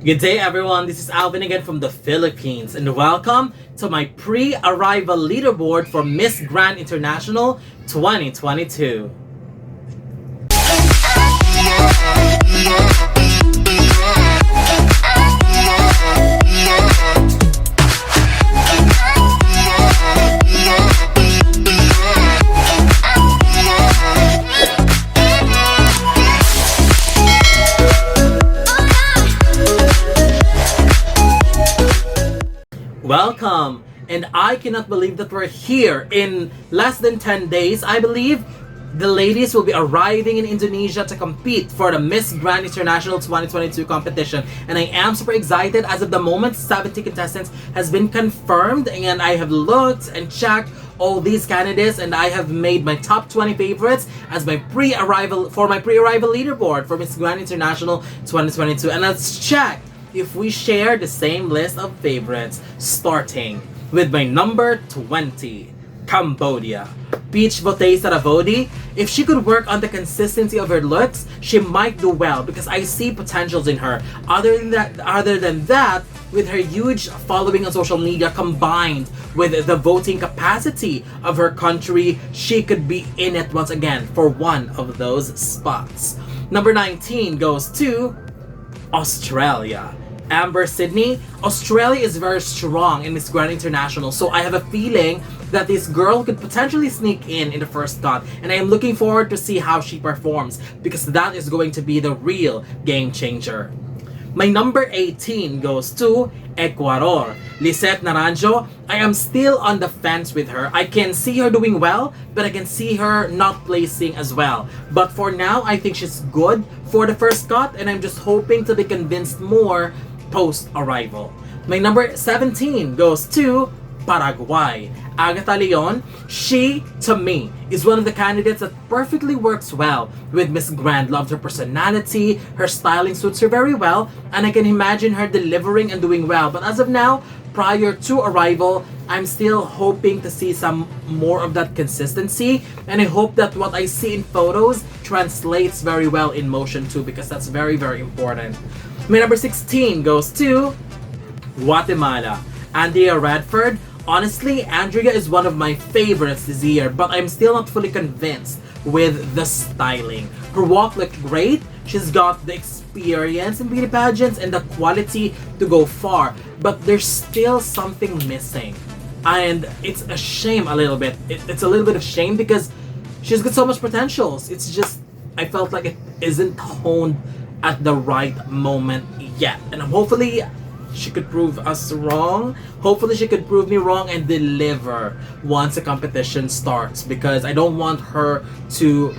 Good day everyone, this is Alvin again from the Philippines and welcome to my pre-arrival leaderboard for Miss Grand International 2022. Welcome! And I cannot believe that we're here. In less than 10 days, I believe, the ladies will be arriving in Indonesia to compete for the Miss Grand International 2022 competition. And I am super excited. As of the moment, 70 contestants has been confirmed and I have looked and checked all these candidates and I have made my top 20 favorites as my pre-arrival leaderboard for Miss Grand International 2022. And let's check if we share the same list of favorites, starting with my number 20, Cambodia. Pich, Votey, Saravody. If she could work on the consistency of her looks, she might do well because I see potentials in her. Other than that, with her huge following on social media combined with the voting capacity of her country, she could be in it once again for one of those spots. Number 19 goes to Australia. Sidney. Australia is very strong in Miss Grand International, so I have a feeling that this girl could potentially sneak in the first cut, and I am looking forward to see how she performs because that is going to be the real game changer. My number 18 goes to ECUADOR. Lisseth Naranjo. I am still on the fence with her. I can see her doing well, but I can see her not placing as well. But for now, I think she's good for the first cut, and I'm just hoping to be convinced more post-arrival. My number 17 goes to Paraguay. Agatha, she, to me, is one of the candidates that perfectly works well with Miss Grand. Loved her personality, her styling suits her very well, and I can imagine her delivering and doing well. But as of now, prior to arrival, I'm still hoping to see some more of that consistency, and I hope that what I see in photos translates very well in motion too, because that's very, very important. My number 16 goes to Guatemala. Andrea Radford. Honestly, Andrea is one of my favorites this year, but I'm still not fully convinced with the styling. Her walk looked great. She's got the experience in beauty pageants and the quality to go far, but there's still something missing. And it's a shame a little bit. It's a little bit of shame because she's got so much potentials. It's just, I felt like it isn't honed at the right moment yet. And hopefully she could prove us wrong. Hopefully she could prove me wrong and deliver once the competition starts, because I don't want her to,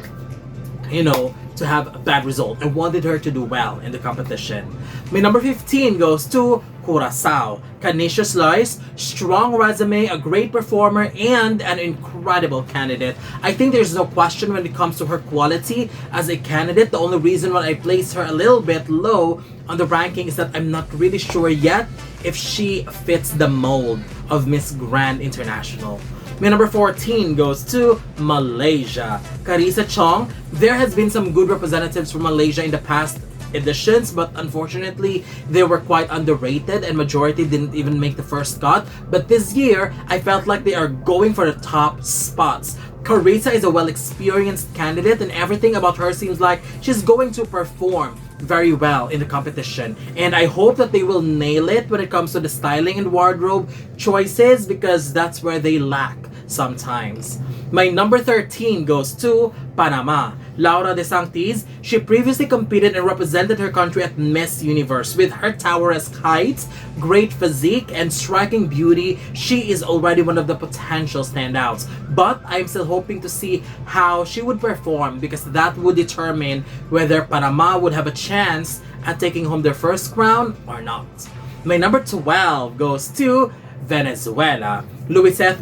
to have a bad result. I wanted her to do well in the competition. My number 15 goes to CURACAO. Kanisha Sluis, strong resume, a great performer, and an incredible candidate. I think there's no question when it comes to her quality as a candidate. The only reason why I place her a little bit low on the ranking is that I'm not really sure yet if she fits the mold of Miss Grand International. My number 14 goes to Malaysia. Charissa, Chong. There has been some good representatives from Malaysia in the past editions, but unfortunately they were quite underrated and majority didn't even make the first cut. But this year, I felt like they are going for the top spots. Charissa is a well-experienced candidate and everything about her seems like she's going to perform very well in the competition, and I hope that they will nail it when it comes to the styling and wardrobe choices, because that's where they lack sometimes. My number 13 goes to Panama. Laura de Sanctis. She previously competed and represented her country at Miss Universe. With her tower-esque height, great physique, and striking beauty, she is already one of the potential standouts. But I'm still hoping to see how she would perform, because that would determine whether Panama would have a chance at taking home their first crown or not. My number 12 goes to Venezuela. Luiseth,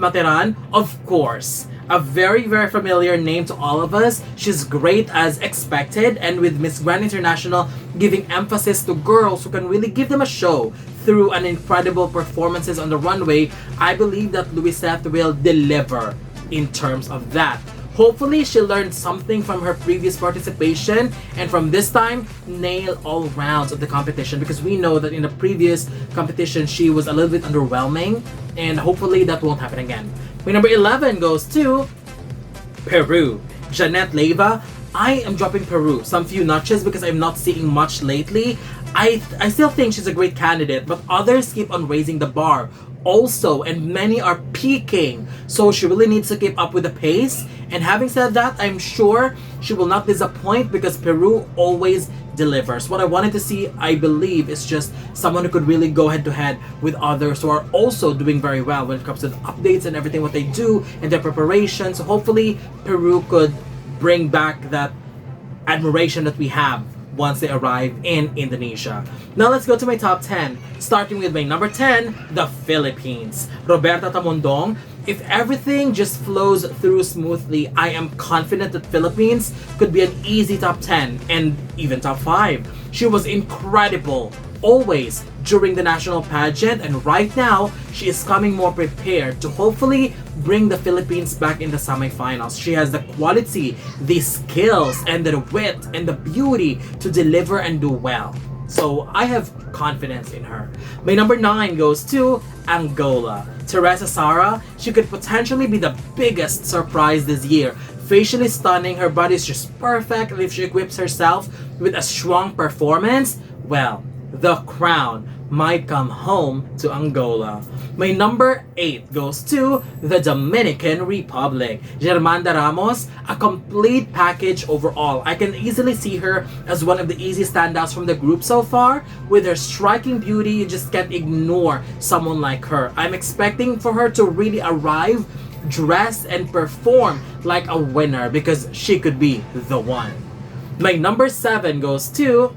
of course. A very, very familiar name to all of us. She's great as expected, and with Miss Grand International giving emphasis to girls who can really give them a show through an incredible performances on the runway, I believe that Luiseth will deliver in terms of that. Hopefully, she learned something from her previous participation and from this time, nail all rounds of the competition, because we know that in the previous competition, she was a little bit underwhelming, and hopefully that won't happen again. My number 11 goes to Peru. Jeanette Leyva. I am dropping Peru some few notches because I'm not seeing much lately. I still think she's a great candidate, but others keep on raising the bar also, and many are peaking, so she really needs to keep up with the pace. And having said that, I'm sure she will not disappoint because Peru always delivers. What I wanted to see, I believe, is just someone who could really go head to head with others who are also doing very well when it comes to the updates and everything what they do and their preparation. So hopefully Peru could bring back that admiration that we have once they arrive in Indonesia. Now let's go to my top 10. Starting with my number 10, the Philippines. Roberta Tamondong. If everything just flows through smoothly, I am confident that Philippines could be an easy top 10 and even top 5. She was incredible always during the national pageant, and right now she is coming more prepared to hopefully bring the Philippines back in the semifinals. She has the quality, the skills, and the wit and the beauty to deliver and do well. So I have confidence in her. My number 9 goes to Angola. Teresa Sara. She could potentially be the biggest surprise this year. Facially stunning, her body is just perfect, and if she equips herself with a strong performance, well, the crown might come home to Angola. My number 8 goes to the Dominican Republic. Germanda Ramos, a complete package overall. I can easily see her as one of the easy standouts from the group so far. With her striking beauty, you just can't ignore someone like her. I'm expecting for her to really arrive, dress, and perform like a winner because she could be the one. My number 7 goes to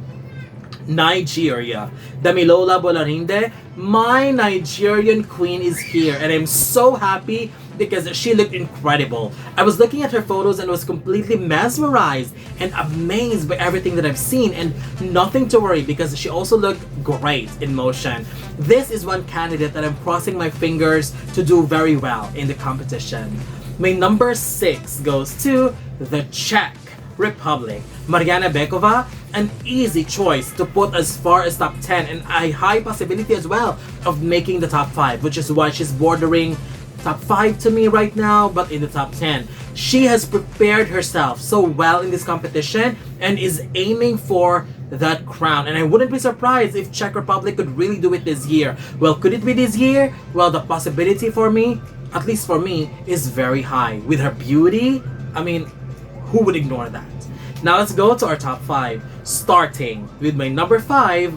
Nigeria. Damilola Bolarinde, my Nigerian queen is here, and I'm so happy because she looked incredible. I was looking at her photos and was completely mesmerized and amazed by everything that I've seen, and nothing to worry because she also looked great in motion. This is one candidate that I'm crossing my fingers to do very well in the competition. My number 6 goes to the Czech Republic. Mariana Bekova, an easy choice to put as far as top 10 and a high possibility as well of making the top 5, which is why she's bordering top 5 to me right now, but in the top 10. She has prepared herself so well in this competition and is aiming for that crown, and I wouldn't be surprised if Czech Republic could really do it this year. Well, could it be this year? Well, the possibility for me, at least for me, is very high. With her beauty, I mean, who would ignore that? Now let's go to our top 5, starting with my number 5,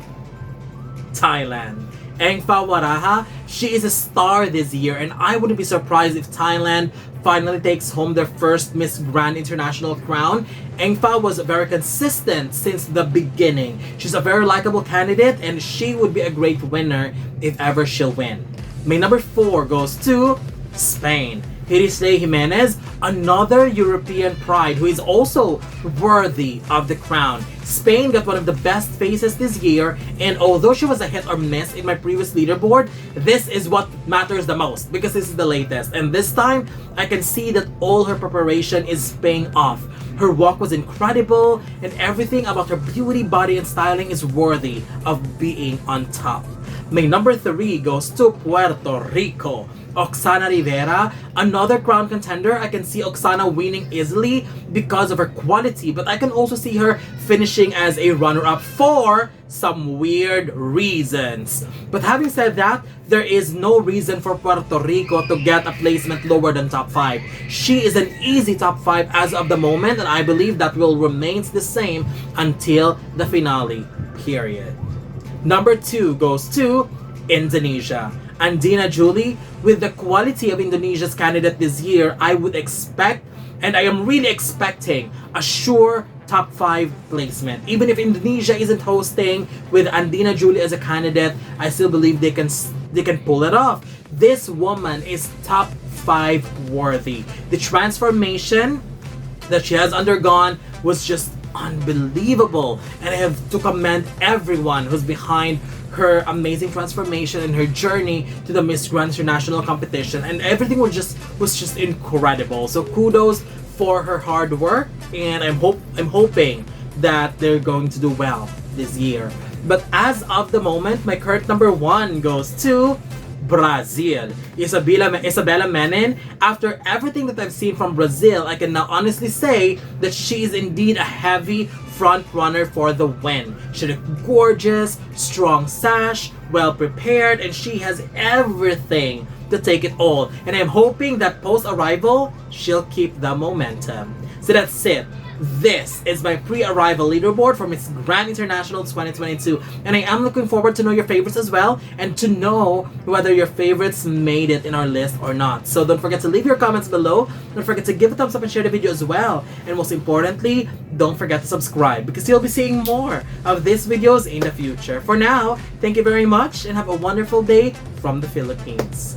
Thailand. Engfa Waraha, she is a star this year, and I wouldn't be surprised if Thailand finally takes home their first Miss Grand International crown. Engfa was very consistent since the beginning. She's a very likable candidate, and she would be a great winner if ever she'll win. My number 4 goes to Spain. Hirisle Jimenez, another European pride who is also worthy of the crown. Spain got one of the best faces this year, and although she was a hit or miss in my previous leaderboard, this is what matters the most because this is the latest, and this time I can see that all her preparation is paying off. Her walk was incredible, and everything about her beauty, body, and styling is worthy of being on top. My number 3 goes to Puerto Rico. Oksana Rivera, another crown contender. I can see Oksana winning easily because of her quality, but I can also see her finishing as a runner-up for some weird reasons. But having said that, there is no reason for Puerto Rico to get a placement lower than top 5. She is an easy top 5 as of the moment, and I believe that will remain the same until the finale, period. Number 2 goes to Indonesia. Andina Julie, with the quality of Indonesia's candidate this year, I would expect, and I am really expecting, a sure top 5 placement. Even if Indonesia isn't hosting, with Andina Julie as a candidate, I still believe they can pull it off. This woman is top 5 worthy. The transformation that she has undergone was just unbelievable, and I have to commend everyone who's behind her amazing transformation and her journey to the Miss Grand International competition, and everything was just incredible. So kudos for her hard work, and I'm hoping that they're going to do well this year. But as of the moment, my current number 1 goes to Brazil. Isabella Menin. After everything that I've seen from Brazil, I can now honestly say that she is indeed a heavy front runner for the win. She looked gorgeous, strong sash, well prepared, and she has everything to take it all. And I'm hoping that post-arrival, she'll keep the momentum. So that's it. This is my pre-arrival leaderboard for Miss Grand International 2022, and I am looking forward to know your favorites as well, and to know whether your favorites made it in our list or not. So don't forget to leave your comments below, don't forget to give a thumbs up and share the video as well, and most importantly, don't forget to subscribe, because you'll be seeing more of these videos in the future. For now, thank you very much, and have a wonderful day from the Philippines.